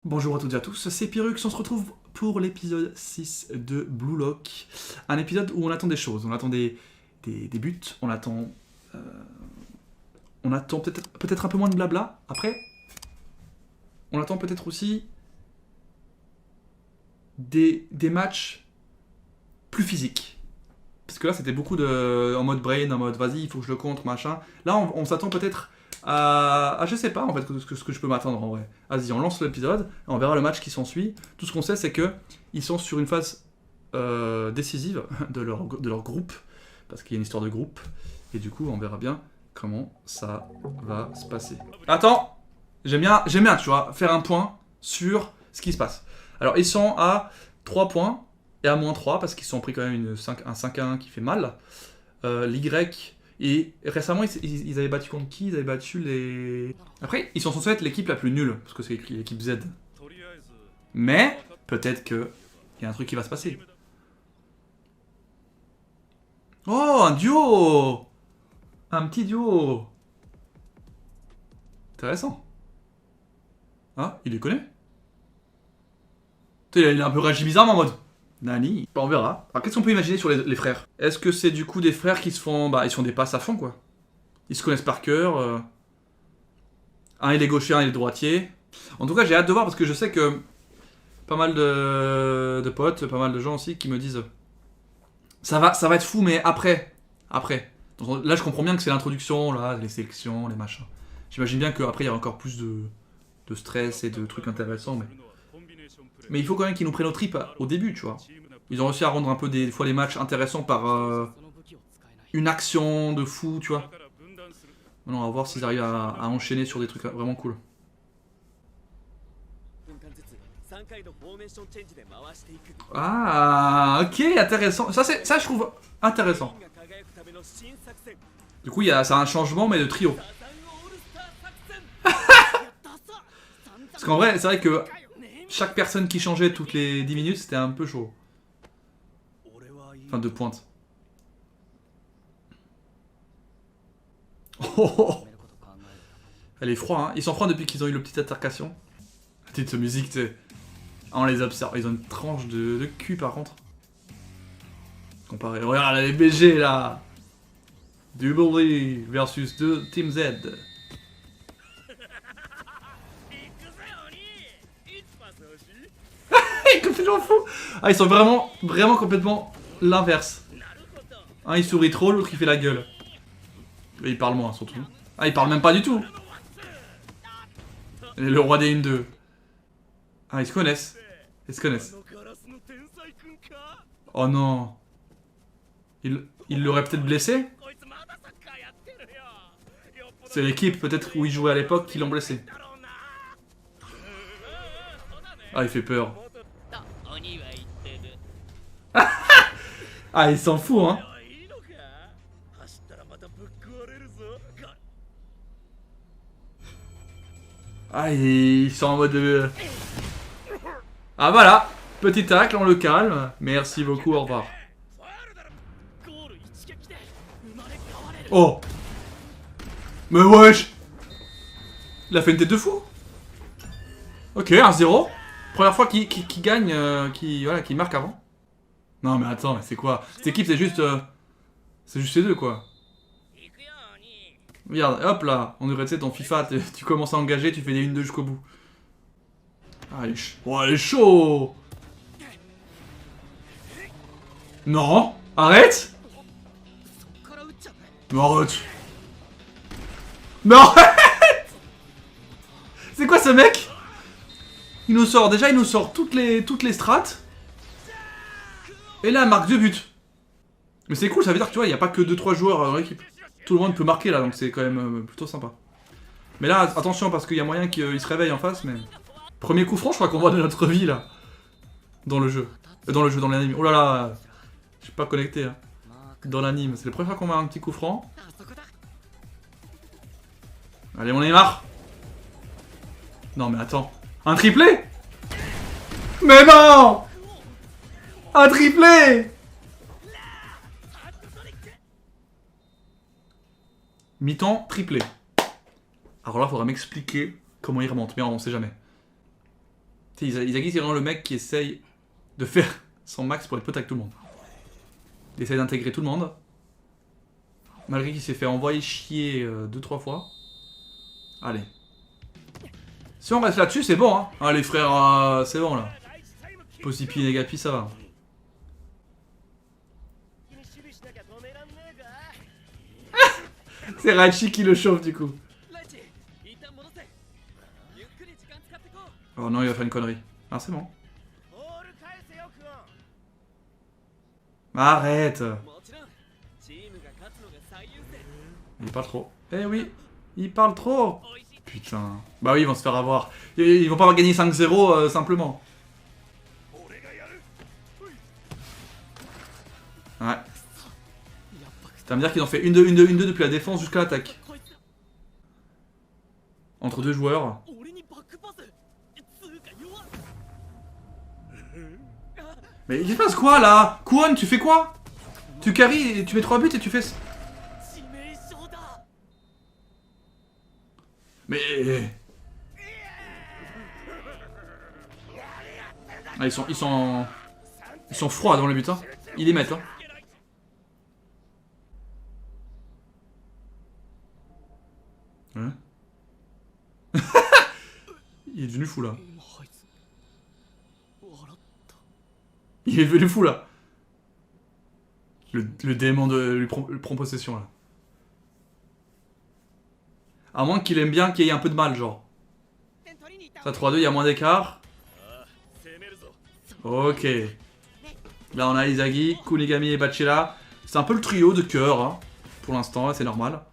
Bonjour à toutes et à tous, c'est Pyrrhux, on se retrouve pour l'épisode 6 de Blue Lock. Un épisode où on attend des choses, on attend des buts, on attend peut-être un peu moins de blabla. Après, on attend peut-être aussi des matchs plus physiques. Parce que là c'était beaucoup en mode brain, en mode vas-y, il faut que je le contre, machin. Là on s'attend peut-être à je sais pas en fait ce que je peux m'attendre en vrai. Vas-y, on lance l'épisode, on verra le match qui s'ensuit. Tout ce qu'on sait c'est que ils sont sur une phase décisive de leur groupe, parce qu'il y a une histoire de groupe, et du coup on verra bien comment ça va se passer. Attends, j'aime bien tu vois, faire un point sur ce qui se passe. Alors ils sont à 3 points, et à moins 3 parce qu'ils se sont pris quand même un 5-1 qui fait mal. L'Y, et récemment ils avaient battu contre qui? Ils avaient battu les... Après ils sont censés être l'équipe la plus nulle, parce que c'est l'équipe Z. Mais peut-être qu'il y a un truc qui va se passer. Oh, un duo! Un petit duo! Intéressant. Ah, il les connaît? Il a un peu réagi bizarrement en mode... Nani. Bah, on verra. Alors qu'est-ce qu'on peut imaginer sur les frères? Est-ce que c'est du coup des frères qui se font... Bah ils se font des passes à fond quoi. Ils se connaissent par cœur. Un il est gaucher, un il est droitier. En tout cas j'ai hâte de voir parce que je sais que pas mal de potes, pas mal de gens aussi qui me disent ça va être fou mais après. Donc, là je comprends bien que c'est l'introduction, là, les sélections, les machins. J'imagine bien qu'après il y a encore plus de stress et de trucs intéressants mais il faut quand même qu'ils nous prennent au trip au début, tu vois. Ils ont réussi à rendre un peu des fois les matchs intéressants par une action de fou, tu vois. Maintenant, on va voir s'ils arrivent à enchaîner sur des trucs vraiment cool. Ah, ok, intéressant. Ça je trouve intéressant. Du coup, ça a un changement, mais de trio. Parce qu'en vrai, c'est vrai que chaque personne qui changeait toutes les 10 minutes, c'était un peu chaud. Enfin, de pointe. Oh, elle est froide, hein. Ils sont froids depuis qu'ils ont eu le petite altercation. La petite musique, tu sais. On les observe. Ils ont une tranche de cul par contre. Comparé. Regarde les BG là. Double versus Team Z. Il est complètement fou. Ah, ils sont vraiment complètement l'inverse. Un il sourit trop, l'autre il fait la gueule. Et il parle moins surtout. Ah, il parle même pas du tout. Et le roi des 1-2. Ah, ils se connaissent. Oh non. Il l'aurait peut-être blessé? C'est l'équipe peut-être où il jouait à l'époque qui l'ont blessé. Ah, il fait peur. Ah, il s'en fout, hein. Ah, ils sont en mode... Ah, voilà. Petit tacle, on le calme. Merci beaucoup, au revoir. Oh. Mais wesh. Il a fait une tête de fou. Ok, 1-0. Première fois qu'il gagne, qu'il marque avant. Non mais attends, mais c'est quoi? Cette équipe c'est juste ces deux quoi. Regarde, hop là, on devrait, tu sais, ton FIFA, tu commences à engager, tu fais des 1-2 jusqu'au bout. Ah, il est chaud. Non. Arrête. Mais arrête. Mais arrête. C'est quoi ce mec? Il nous sort toutes les strates. Et là, marque 2 buts. Mais c'est cool, ça veut dire que tu vois, il n'y a pas que 2-3 joueurs dans l'équipe. Tout le monde peut marquer là, donc c'est quand même plutôt sympa. Mais là, attention, parce qu'il y a moyen qu'il se réveille en face, mais... Premier coup franc, je crois qu'on voit de notre vie là. Dans le jeu. Dans l'anime. Oh là là. Je suis pas connecté là. Dans l'anime. C'est la première fois qu'on voit un petit coup franc. Allez, on en est marre. Non, mais attends. Un triplé? Mais non! Un triplé! Mi-temps, triplé. Alors là, faudra m'expliquer comment il remonte. Mais on sait jamais. Tu sais, Izagi, c'est vraiment le mec qui essaye de faire son max pour être pote avec tout le monde. Il essaye d'intégrer tout le monde. Malgré qu'il s'est fait envoyer chier 2-3 fois. Allez. Si on reste là-dessus, c'est bon, hein. Ah, les frères, c'est bon, là. Possipi et Negapi, ça va. C'est Raichi qui le chauffe, du coup. Oh non, il va faire une connerie. Ah, c'est bon. Arrête. Il parle trop. Eh oui, il parle trop. Putain. Bah oui, ils vont se faire avoir. Ils vont pas avoir gagné 5-0 simplement. Ouais. Ça veut me dire qu'ils ont fait 1-2, 1-2, 1-2 depuis la défense jusqu'à l'attaque. Entre deux joueurs. Mais il se passe quoi là? Kwon, tu fais quoi? Tu carry, tu mets 3 buts et tu fais... Mais... Ah, ils sont froids dans le but, hein. Ils les mettent, hein. Ouais. Il est devenu fou là. Il est devenu fou là. Le démon de lui prend possession là. À moins qu'il aime bien qu'il y ait un peu de mal, genre. Ça 3-2, il y a moins d'écart. Ok. Là on a Izagi, Kunigami et Bachela. C'est un peu le trio de cœur, hein, pour l'instant, c'est normal.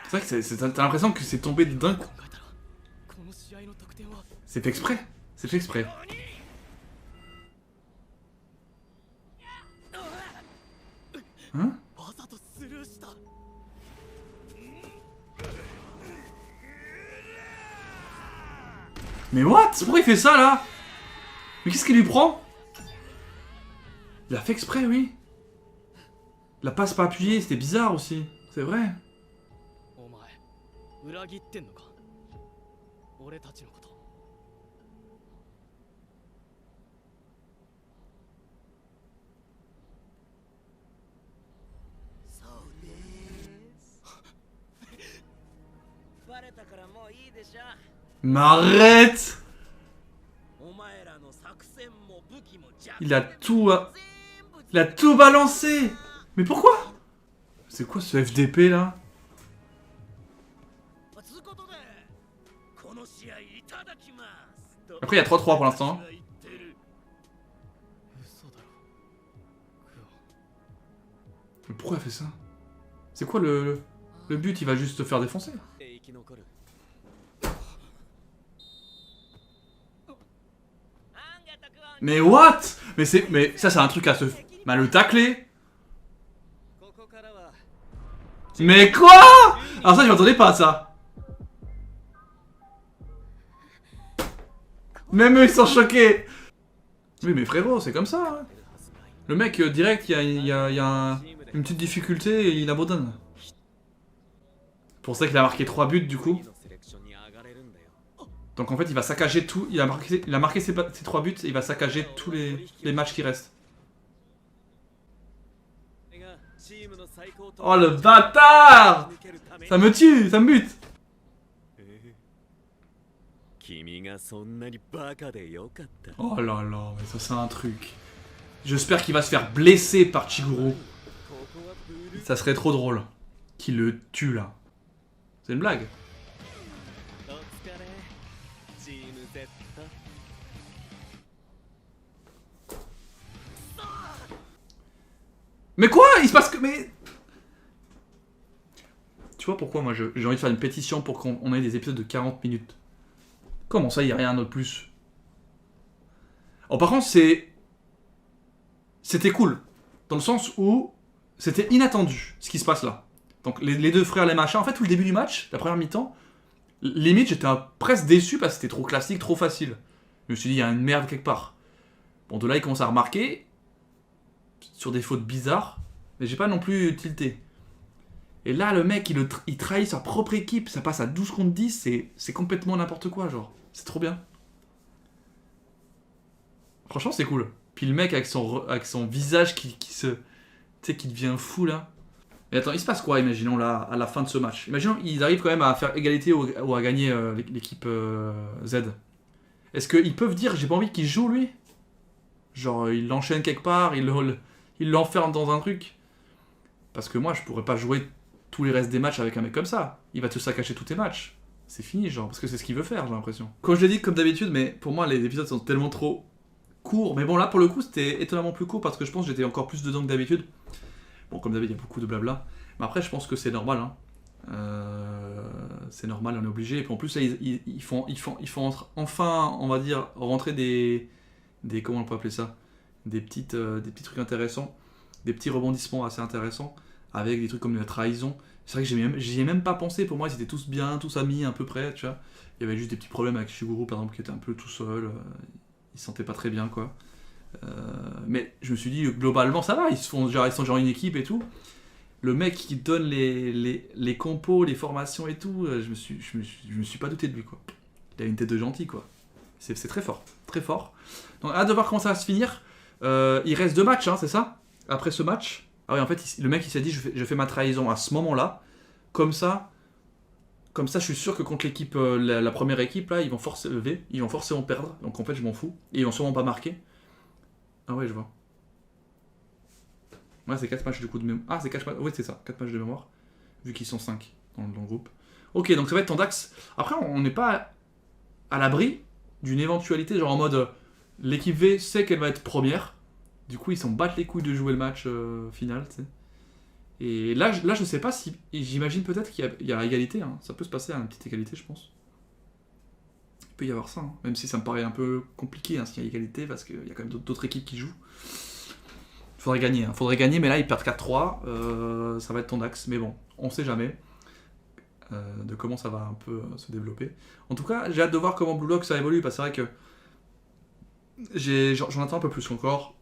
C'est vrai que t'as l'impression que c'est tombé d'un coup. C'est fait exprès. C'est fait exprès. Hein? Mais what? Pourquoi il fait ça là? Mais qu'est-ce qu'il lui prend? Il a fait exprès, oui. La passe pas appuyée, c'était bizarre aussi. C'est vrai. Mais arrête! Il a tout... Il a tout balancé! Mais pourquoi? C'est quoi ce FDP là? Après il y a 3-3 pour l'instant. Mais pourquoi il fait ça? C'est quoi le but? Il va juste te faire défoncer. Mais what? Mais ça c'est un truc à se... Bah le tacler. Mais quoi? Alors ça je m'attendais pas à ça. Même eux ils sont choqués. Oui mais frérot c'est comme ça. Hein. Le mec direct il y a une petite difficulté et il abandonne. C'est pour ça qu'il a marqué 3 buts du coup. Donc en fait il va saccager tout, il a marqué ses 3 buts et il va saccager tous les matchs qui restent. Oh le bâtard! Ça me tue, ça me bute! Oh là là, mais ça c'est un truc. J'espère qu'il va se faire blesser par Chiguro. Ça serait trop drôle. Qu'il le tue là. C'est une blague. Mais quoi? Il se passe que... Mais... Tu vois pourquoi moi j'ai envie de faire une pétition pour qu'on ait des épisodes de 40 minutes. Comment ça, il n'y a rien de plus? Oh par contre c'était cool. Dans le sens où c'était inattendu ce qui se passe là. Donc les deux frères, les machins, en fait tout le début du match, la première mi-temps, limite j'étais presque déçu parce que c'était trop classique, trop facile. Je me suis dit il y a une merde quelque part. Bon de là il commence à remarquer sur des fautes bizarres, mais j'ai pas non plus tilté. Et là le mec il trahit sa propre équipe, ça passe à 12 contre 10, c'est complètement n'importe quoi genre. C'est trop bien. Franchement, c'est cool. Puis le mec avec son visage qui devient fou là. Et attends, il se passe quoi, imaginons là, à la fin de ce match? Imaginons ils arrivent quand même à faire égalité ou à gagner l'équipe Z. Est-ce qu'ils peuvent dire j'ai pas envie qu'il joue lui? Genre il l'enchaîne quelque part, il l'enferme dans un truc? Parce que moi je pourrais pas jouer tous les restes des matchs avec un mec comme ça. Il va te saccager tous tes matchs. C'est fini, genre, parce que c'est ce qu'il veut faire, j'ai l'impression. Comme je l'ai dit, comme d'habitude, mais pour moi les épisodes sont tellement trop courts. Mais bon, là pour le coup, c'était étonnamment plus court parce que je pense que j'étais encore plus dedans que d'habitude. Bon, comme d'habitude, il y a beaucoup de blabla. Mais après, je pense que c'est normal. Hein. C'est normal, on est obligé. Et puis en plus, là, ils font enfin, on va dire, rentrer des comment on peut appeler ça, des petits trucs intéressants, des petits rebondissements assez intéressants, avec des trucs comme la trahison. C'est vrai que j'y ai même pas pensé. Pour moi, ils étaient tous bien, tous amis, à peu près, tu vois. Il y avait juste des petits problèmes avec Shiguru, par exemple, qui était un peu tout seul. Il se sentait pas très bien, quoi. Mais je me suis dit, globalement, ça va. Ils sont genre une équipe et tout. Le mec qui donne les compos, les formations et tout, je me suis pas douté de lui, quoi. Il a une tête de gentil, quoi. C'est très fort, très fort. Donc, hâte de voir comment ça va se finir. Il reste 2 matchs, hein, c'est ça? Après ce match. Ah oui, en fait, le mec il s'est dit je fais ma trahison à ce moment-là. Comme ça, je suis sûr que contre l'équipe, la première équipe, là, ils vont forcément perdre. Donc en fait, je m'en fous. Et ils vont sûrement pas marquer. Ah ouais, je vois. Ouais, c'est 4 matchs du coup de mémoire. Ah, c'est 4 matchs. Oui, c'est ça, 4 matchs de mémoire. Vu qu'ils sont 5 dans le groupe. Ok, donc ça va être ton Dax. Après, on n'est pas à l'abri d'une éventualité, genre en mode l'équipe V sait qu'elle va être première. Du coup, ils s'en battent les couilles de jouer le match final, tu sais. Et là, je sais pas si. J'imagine peut-être qu'il y a égalité. Hein. Ça peut se passer à une petite égalité, je pense. Il peut y avoir ça. Hein. Même si ça me paraît un peu compliqué hein, s'il y a égalité, parce qu'il y a quand même d'autres équipes qui jouent. Il faudrait gagner. Hein. Faudrait gagner, mais là, ils perdent 4-3. Ça va être ton Dax. Mais bon, on sait jamais de comment ça va un peu se développer. En tout cas, j'ai hâte de voir comment Blue Lock ça évolue, parce que c'est vrai que j'en attends un peu plus encore.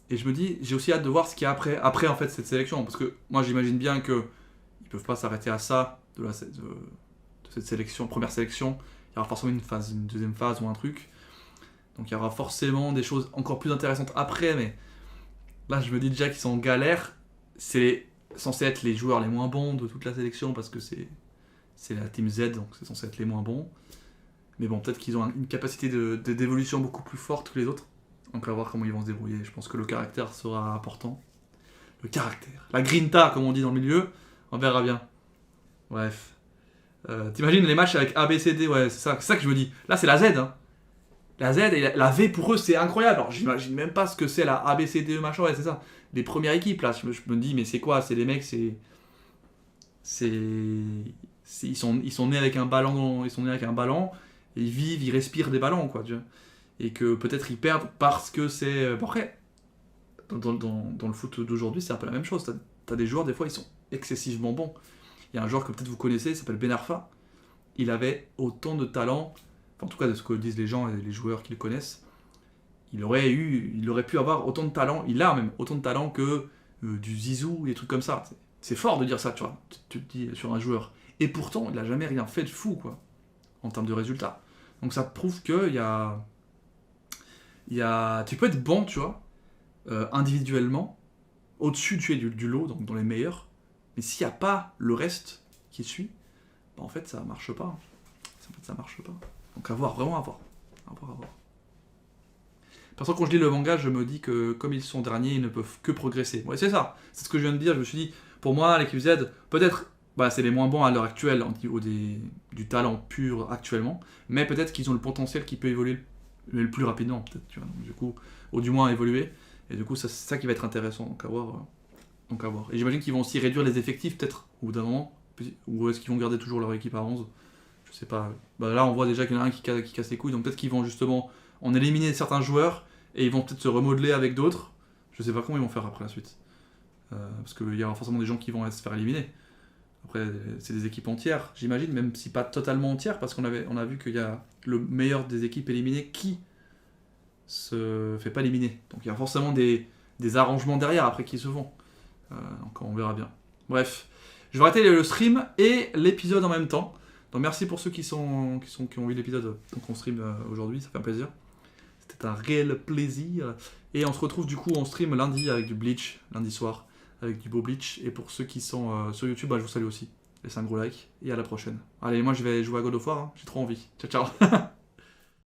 Et je me dis, j'ai aussi hâte de voir ce qu'il y a après en fait cette sélection, parce que moi j'imagine bien que ils peuvent pas s'arrêter à ça de cette sélection, première sélection. Il y aura forcément une deuxième phase ou un truc. Donc il y aura forcément des choses encore plus intéressantes après, mais là je me dis déjà qu'ils sont en galère. C'est censé être les joueurs les moins bons de toute la sélection parce que c'est la team Z, donc c'est censé être les moins bons. Mais bon, peut-être qu'ils ont une capacité d'évolution beaucoup plus forte que les autres. Donc on va voir comment ils vont se débrouiller. Je pense que le caractère sera important. Le caractère. La grinta, comme on dit dans le milieu. On verra bien. Bref. T'imagines les matchs avec A, B, C, D. Ouais, c'est ça que je me dis. Là, c'est la Z. Hein. La Z et la V, pour eux, c'est incroyable. Alors, j'imagine même pas ce que c'est la A, B, C, D, machin. Ouais, c'est ça. Les premières équipes, là. Je me dis, mais c'est quoi? C'est les mecs, ils sont nés avec un ballon. Ils sont nés avec un ballon. Et ils vivent, ils respirent des ballons, quoi. Tu vois. Et que peut-être ils perdent parce que c'est... Bon, après, dans le foot d'aujourd'hui, c'est un peu la même chose. T'as des joueurs, des fois, ils sont excessivement bons. Il y a un joueur que peut-être vous connaissez, il s'appelle Ben Arfa. Il avait autant de talent, enfin, en tout cas de ce que disent les gens et les joueurs qui le connaissent. Il aurait pu avoir autant de talent, il a même autant de talent que du Zizou, des trucs comme ça. C'est fort de dire ça, tu vois, tu te dis sur un joueur. Et pourtant, il n'a jamais rien fait de fou, quoi, en termes de résultats. Donc ça prouve qu'il tu peux être bon, tu vois, individuellement, au-dessus du lot, donc dans les meilleurs, mais s'il n'y a pas le reste qui suit, bah en fait ça marche pas. En fait, ça marche pas. Donc à voir, vraiment à voir. Parce que quand je lis le manga, je me dis que comme ils sont derniers, ils ne peuvent que progresser. Ouais, c'est ça, c'est ce que je viens de dire. Je me suis dit, pour moi, l'équipe Z, peut-être, c'est les moins bons à l'heure actuelle, au niveau du talent pur actuellement, mais peut-être qu'ils ont le potentiel qui peut évoluer le plus rapidement, peut-être, tu vois. Donc, du coup, ou du moins évoluer. Et du coup, c'est ça qui va être intéressant. Donc à voir. Et j'imagine qu'ils vont aussi réduire les effectifs, peut-être, au bout d'un moment. Ou est-ce qu'ils vont garder toujours leur équipe à 11 ? Je sais pas. Là, on voit déjà qu'il y en a un qui casse les couilles. Donc peut-être qu'ils vont justement en éliminer certains joueurs et ils vont peut-être se remodeler avec d'autres. Je sais pas comment ils vont faire après la suite. Parce qu'il y aura forcément des gens qui vont se faire éliminer. Après, c'est des équipes entières, j'imagine, même si pas totalement entières, parce qu'on a vu qu'il y a le meilleur des équipes éliminées qui se fait pas éliminer. Donc il y a forcément des arrangements derrière après qui se font. Donc on verra bien. Bref, je vais arrêter le stream et l'épisode en même temps. Donc merci pour ceux qui ont vu l'épisode donc on stream aujourd'hui, ça fait un plaisir. c'était un réel plaisir. Et on se retrouve du coup en stream lundi avec du Bleach, lundi soir, avec du beau Bleach. Et pour ceux qui sont sur YouTube, bah, je vous salue aussi. Laissez un gros like et à la prochaine. Allez, moi je vais jouer à God of War, hein. J'ai trop envie. Ciao ciao.